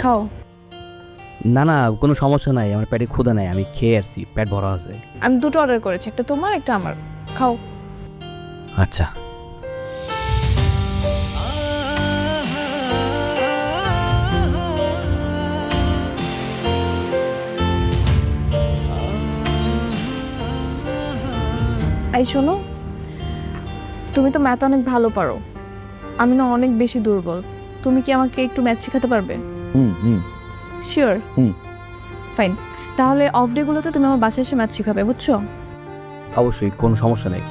খাও। না না, কোনো সমস্যা নাই, আমার পেটে ক্ষুধা নাই, আমি খেয়ে আসছি, পেট ভরা আছে। আমি দুটো অর্ডার করেছি, একটা তোমার একটা আমার। খাও। আচ্ছা। এই শোনো, তুমি তো ম্যাথ অনেক ভালো পারো, আমি না অনেক বেশি দুর্বল। তুমি কি আমাকে একটু ম্যাথ শেখাতে পারবে? শিওর? ফাইন। তাহলে অফ ডে গুলোতে তুমি আমার বাসায় এসে ম্যাথ শেখাবে, বুঝছো? অবশ্যই, কোনো সমস্যা নেই।